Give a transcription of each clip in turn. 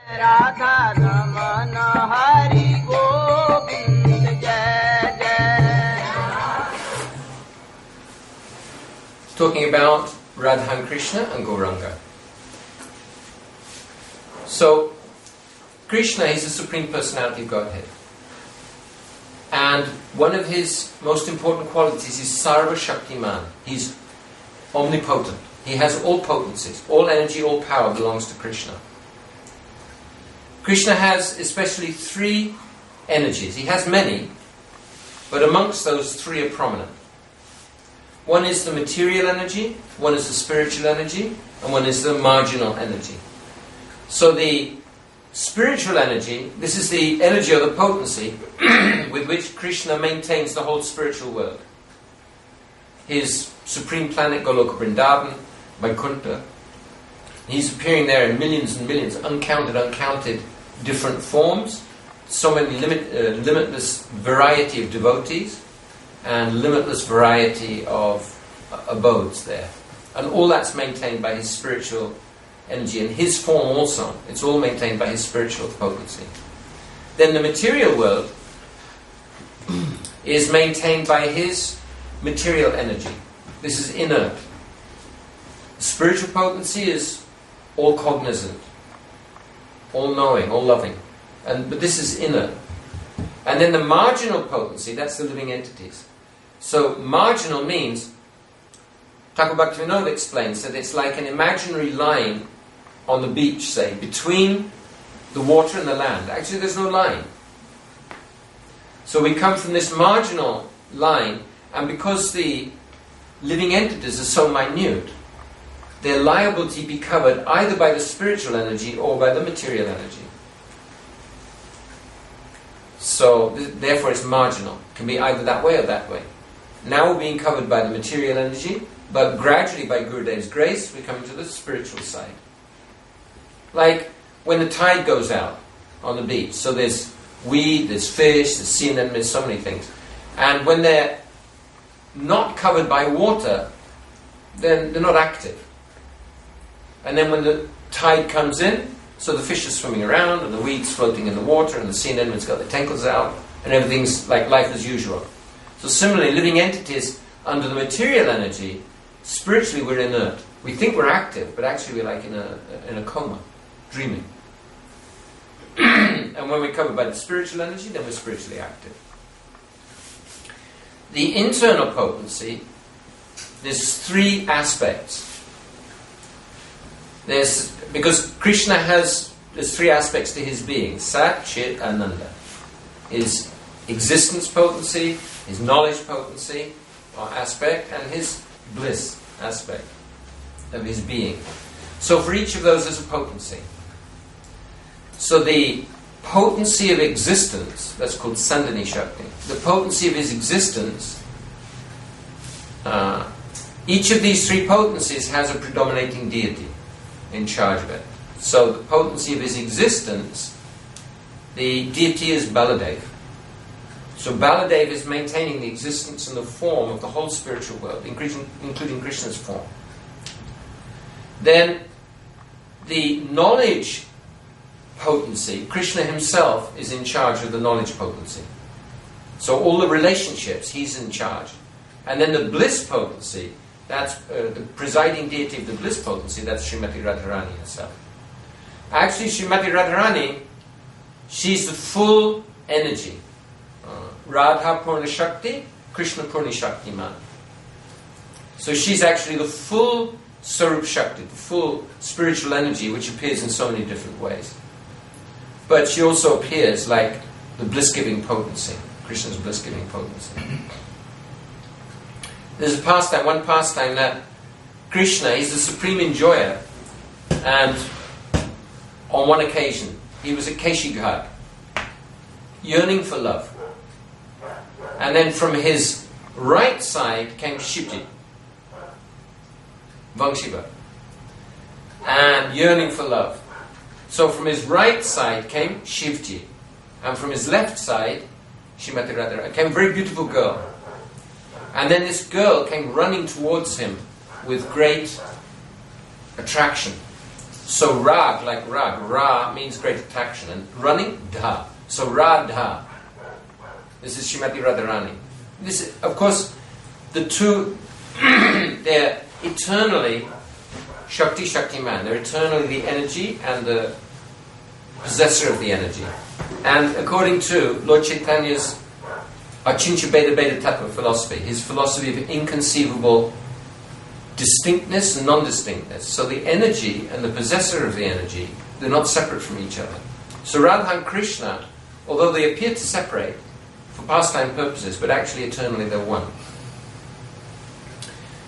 Radha Ramana Hari Govind Jai Jai. Talking about Radha and Krishna and Gauranga. So, Krishna is the Supreme Personality of Godhead. And one of his most important qualities is Sarva Shaktiman. He's omnipotent. He has all potencies. All energy, all power belongs to Krishna. Krishna has especially three energies. He has many, but amongst those three are prominent. One is the material energy, one is the spiritual energy, and one is the marginal energy. So the spiritual energy, this is the energy or the potency with which Krishna maintains the whole spiritual world. His supreme planet, Goloka Vrindavan, Vaikuntha, he's appearing there in millions and millions, uncounted different forms, so many limitless variety of devotees, and limitless variety of abodes there. And all that's maintained by his spiritual energy, and his form also. It's all maintained by his spiritual potency. Then the material world is maintained by his material energy. This is inert. Spiritual potency is all cognizant, all knowing, all loving. But this is inert. And then the marginal potency, that's the living entities. So marginal means, Thakur Bhaktivinoda explains that it's like an imaginary line on the beach, say, between the water and the land. Actually, there's no line. So we come from this marginal line, and because the living entities are so minute, they're liable to be covered either by the spiritual energy or by the material energy. So, therefore it's marginal. It can be either that way or that way. Now we're being covered by the material energy, but gradually by Gurudev's grace, we come to the spiritual side. Like when the tide goes out on the beach, so there's weed, there's fish, there's sea anemones, there's so many things. And when they're not covered by water, then they're not active. And then when the tide comes in, so the fish are swimming around, and the weeds floating in the water, and the sea anemones got their tentacles out, and everything's like life as usual. So similarly, living entities under the material energy, spiritually we're inert. We think we're active, but actually we're like in a coma, dreaming. And when we're covered by the spiritual energy, then we're spiritually active. The internal potency, there's three aspects. Because Krishna there's three aspects to his being: Sat, Chit, Ananda. His existence potency, his knowledge potency or aspect, and his bliss aspect of his being. So for each of those there's a potency. So the potency of existence, that's called Sandhani Shakti. The potency of his existence, each of these three potencies has a predominating deity in charge of it. So the potency of his existence, the deity is Baladev. So Baladev is maintaining the existence and the form of the whole spiritual world, including Krishna's form. Then the knowledge potency, Krishna himself is in charge of the knowledge potency. So all the relationships, he's in charge. And then the bliss potency, that's the presiding deity of the bliss potency, that's Srimati Radharani herself. Actually, Srimati Radharani, she's the full energy. Radha Purna Shakti, Krishna Purna Shakti Man. So she's actually the full Sarup Shakti, the full spiritual energy which appears in so many different ways. But she also appears like the bliss-giving potency, Krishna's bliss-giving potency. There's one pastime that Krishna is the supreme enjoyer, and on one occasion he was at Keshighat, yearning for love. And then from his right side came Shivji, Vangshiva, and yearning for love. So from his right side came Shivji, and from his left side, Srimati Radharani, came a very beautiful girl. And then this girl came running towards him with great attraction. So rag, like rag, ra means great attraction, and running, dha. So Radha. This is Srimati Radharani. This, of course, the two, they're eternally Shakti, Shaktiman. They're eternally the energy and the possessor of the energy. And according to Lord Chaitanya's Achincha Beda Beda Tattva philosophy, his philosophy of inconceivable distinctness and non-distinctness. So the energy and the possessor of the energy, they're not separate from each other. So Radha and Krishna, although they appear to separate for pastime purposes, but actually eternally they're one.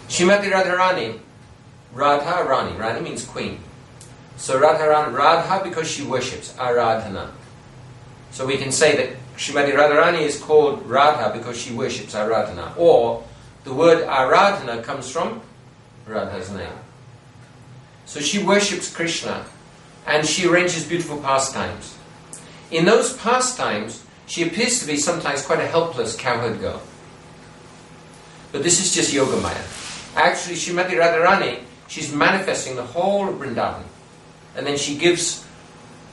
Srimati Radharani, Radha Rani. Rani means queen. So Radharani, Radha because she worships, Aradhana. So we can say that Srimati Radharani is called Radha because she worships Aradhana. Or the word Aradhana comes from Radha's name. So she worships Krishna and she arranges beautiful pastimes. In those pastimes, she appears to be sometimes quite a helpless cowherd girl. But this is just Yogamaya. Actually, Srimati Radharani, she's manifesting the whole of Vrindavan. And then she gives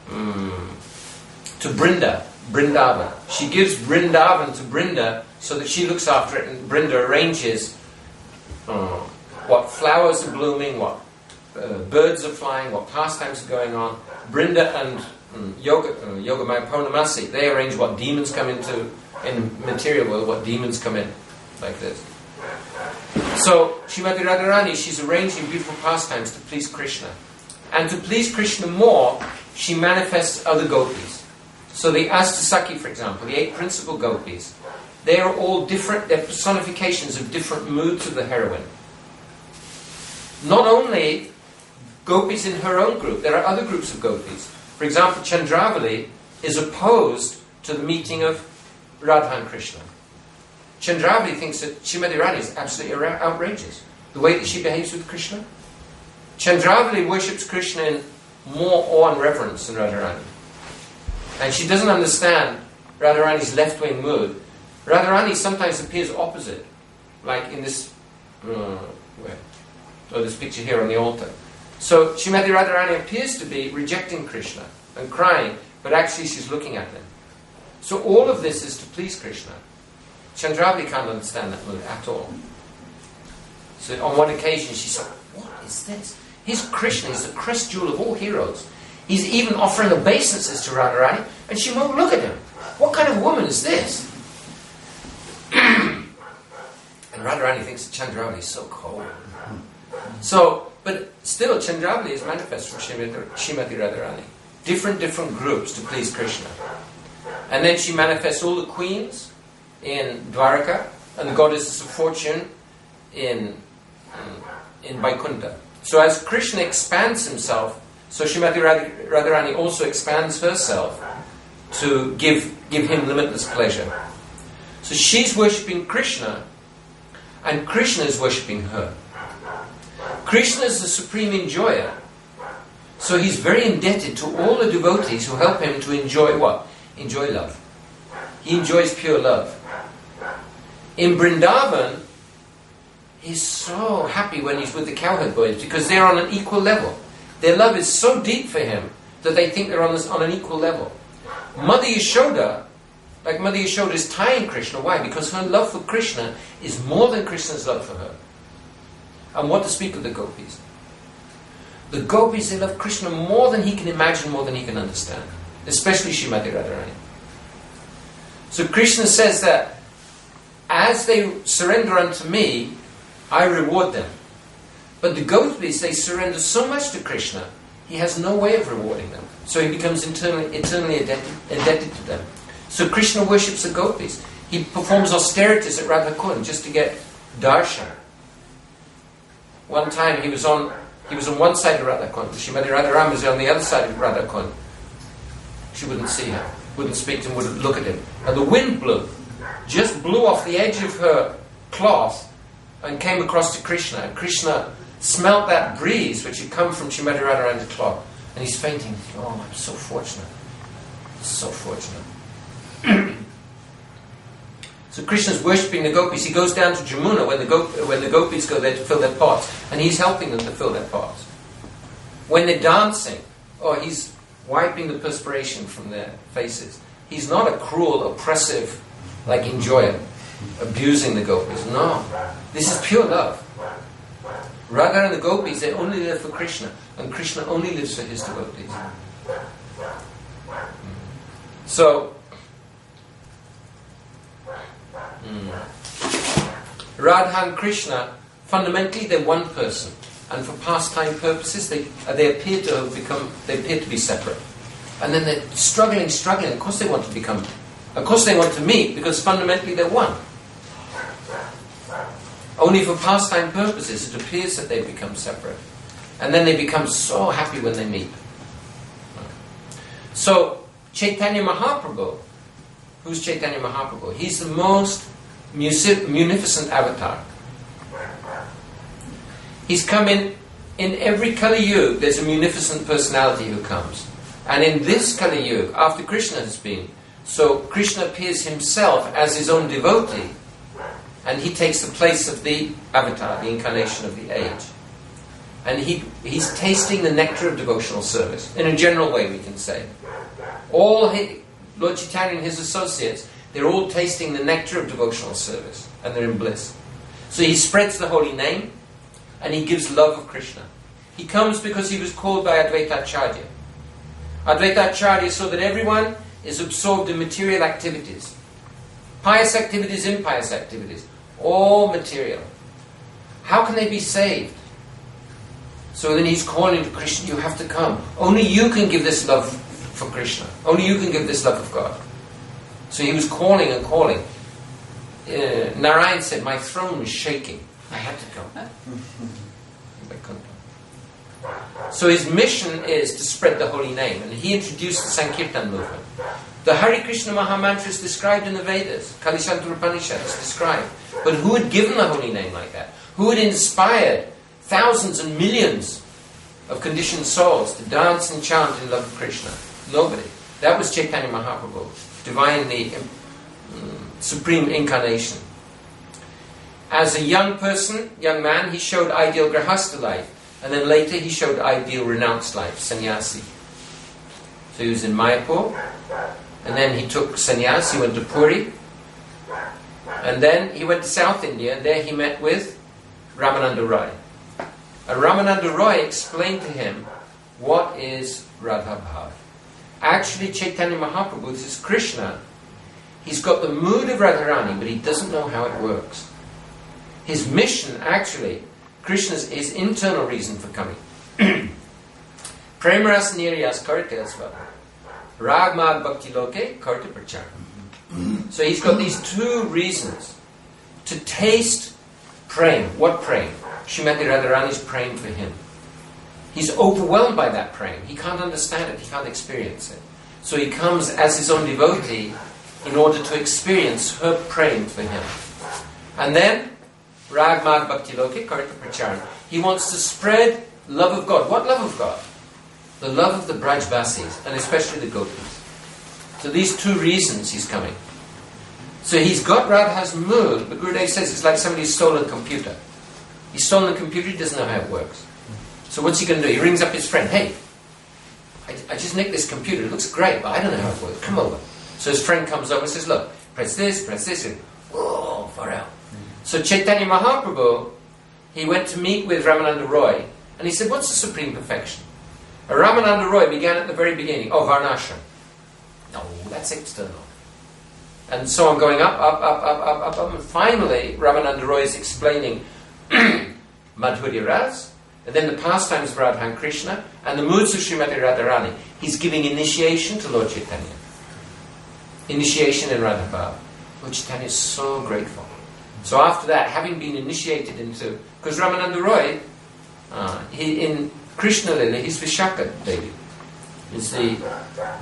to Vrindavan. She gives Vrindavan to Brinda so that she looks after it, and Brinda arranges what flowers are blooming, what birds are flying, what pastimes are going on. Brinda and Yogamaya Purnamasi, they arrange what demons come into in material world, what demons come in, like this. So Srimati Radharani, she's arranging beautiful pastimes to please Krishna. And to please Krishna more, she manifests other gopis. So the Astasakhi, for example, the 8 principal gopis, they are all different, they're personifications of different moods of the heroine. Not only gopis in her own group, there are other groups of gopis. For example, Chandravali is opposed to the meeting of Radha and Krishna. Chandravali thinks that Srimati Radharani is absolutely outrageous. The way that she behaves with Krishna. Chandravali worships Krishna in more awe and reverence than Radharani. And she doesn't understand Radharani's left-wing mood. Radharani sometimes appears opposite, like in this this picture here on the altar. So Srimati Radharani appears to be rejecting Krishna and crying, but actually she's looking at him. So all of this is to please Krishna. Chandravali can't understand that mood at all. So on one occasion she said, "What is this? He's Krishna, he's the crest jewel of all heroes. He's even offering obeisances to Radharani, and she won't look at him. What kind of woman is this?" And Radharani thinks that Chandravali is so cold. So, but still Chandravali is manifest from Srimati Radharani. Different groups to please Krishna. And then she manifests all the queens in Dwaraka and the goddesses of fortune in Vaikuntha. So as Krishna expands himself, so Srimati Radharani also expands herself to give him limitless pleasure. So she's worshipping Krishna and Krishna is worshipping her. Krishna is the supreme enjoyer. So he's very indebted to all the devotees who help him to enjoy what? Enjoy love. He enjoys pure love. In Vrindavan, he's so happy when he's with the cowherd boys because they're on an equal level. Their love is so deep for him that they think they're on an equal level. Mother Yashoda, like Mother Yashoda is tying Krishna. Why? Because her love for Krishna is more than Krishna's love for her. And what to speak of the gopis? The gopis, they love Krishna more than he can imagine, more than he can understand. Especially Srimati Radharani. So Krishna says that as they surrender unto me, I reward them. But the gopis, they surrender so much to Krishna, he has no way of rewarding them. So he becomes eternally indebted to them. So Krishna worships the gopis. He performs austerities at Radha Kund just to get darshan. One time he was on one side of Radha Kund. Srimati Radharani was on the other side of Radha Kund. She wouldn't see him, wouldn't speak to him, wouldn't look at him. And the wind just blew off the edge of her cloth and came across to Krishna. And Krishna smelt that breeze which had come from Srimati Radharani's cloth. And he's fainting. Oh, I'm so fortunate. So fortunate. So Krishna's worshipping the gopis. He goes down to Jamuna when the gopis go there to fill their pots. And he's helping them to fill their pots. When they're dancing, he's wiping the perspiration from their faces. He's not a cruel, oppressive, enjoyer, abusing the gopis. No. This is pure love. Radha and the gopis, they only live for Krishna, and Krishna only lives for his devotees. So, Radha and Krishna, fundamentally they're one person, and for pastime purposes they appear to be separate. And then they're struggling. Of course they want to meet, because fundamentally they're one. Only for pastime purposes it appears that they become separate. And then they become so happy when they meet. So, Chaitanya Mahaprabhu, who's Chaitanya Mahaprabhu? He's the most munificent avatar. He's come in every Kali Yuga, there's a munificent personality who comes. And in this Kali Yuga, after Krishna has been, so Krishna appears himself as his own devotee, and he takes the place of the avatar, the incarnation of the age. And he's tasting the nectar of devotional service. In a general way, we can say. Lord Chaitanya and his associates, they're all tasting the nectar of devotional service, and they're in bliss. So he spreads the holy name, and he gives love of Krishna. He comes because he was called by Advaita Acharya. Advaita Acharya saw that everyone is absorbed in material activities. Pious activities, impious activities. All material. How can they be saved? So then he's calling to Krishna, you have to come. Only you can give this love for Krishna. Only you can give this love of God. So he was calling and calling. Narayan said, my throne was shaking. I had to come. So his mission is to spread the holy name. And he introduced the Sankirtan movement. The Hare Krishna Mahamantra is described in the Vedas. Kalishantra Upanishad is described. But who had given the holy name like that? Who had inspired thousands and millions of conditioned souls to dance and chant in love of Krishna? Nobody. That was Chaitanya Mahaprabhu, divinely supreme incarnation. As a young man, he showed ideal grahastha life, and then later he showed ideal renounced life, sannyasi. So he was in Mayapur, and then he took sannyas, he went to Puri, and then he went to South India, and there he met with Ramananda Roy. And Ramananda Roy explained to him what is Radha Bhav. Actually, Chaitanya Mahaprabhu, this is Krishna, he's got the mood of Radharani, but he doesn't know how it works. His mission, actually, Krishna's his internal reason for coming. Premaras niriyas karite asva. Ragmag bhakti loke karite prachar. So he's got these two reasons to taste prem. What prem? Srimati Radharani's prem for him. He's overwhelmed by that prem. He can't understand it. He can't experience it. So he comes as his own devotee in order to experience her prem for him. And then Rag Mag Bhakti Loke Karita Pracharan. He wants to spread love of God. What love of God? The love of the Brajbasis, and especially the Gopis. So these two reasons he's coming. So he's got Radha's mood, but Gurudev says it's like somebody's stolen a computer. He's stolen the computer, he doesn't know how it works. So what's he going to do? He rings up his friend. Hey, I just nicked this computer. It looks great, but I don't know how it works. Come over. So his friend comes over and says, look, press this, and whoa, far out. So Chaitanya Mahaprabhu, he went to meet with Ramananda Roy, and he said, what's the supreme perfection? Ramananda Roy began at the very beginning. Oh, Varnashram. No, that's external. And so I'm going up, and finally Ramananda Roy is explaining Madhurya Ras, and then the pastimes of Radha and Krishna, and the moods of Srimati Radharani. He's giving initiation to Lord Chaitanya. Initiation in Radha Bhav. Lord Chaitanya is so grateful. So after that, having been initiated into... Because Ramananda Roy, in Krishna Lila, he's Vishaka Devi. He's the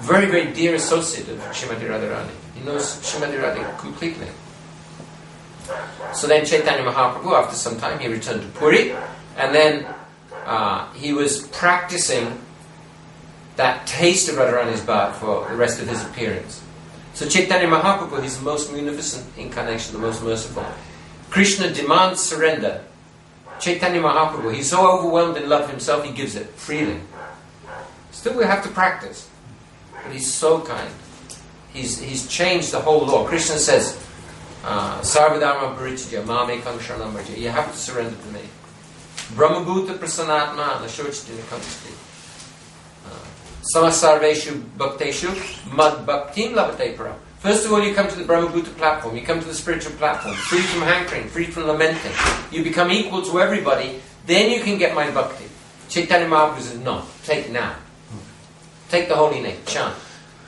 very, very dear associate of Srimati Radharani. He knows Srimati Radha completely. So then Chaitanya Mahaprabhu, after some time, he returned to Puri, and then he was practicing that taste of Radharani's bhav for the rest of his appearance. So Chaitanya Mahaprabhu is the most munificent incarnation, the most merciful. Krishna demands surrender Chaitanya Mahaprabhu, he's so overwhelmed in love himself, he gives it freely. Still we have to practice. But he's so kind. He's changed the whole law. Krishna says, Sarvadharma Parityajya Mamekam Sharanam Vraja. You have to surrender to me. Brahmabhuta Prasanatma Nashochiti Nikamasti. Samasarveshu Bhakteshu Mad Bhaktim Labate Param. First of all, you come to the Brahmabhuta platform. You come to the spiritual platform. Free from hankering, free from lamenting. You become equal to everybody. Then you can get my bhakti. Chaitanya Mahaprabhu says, no, take it now. Take the holy name, chant.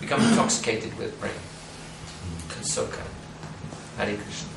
Become intoxicated with praying. So kind. Hare Krishna.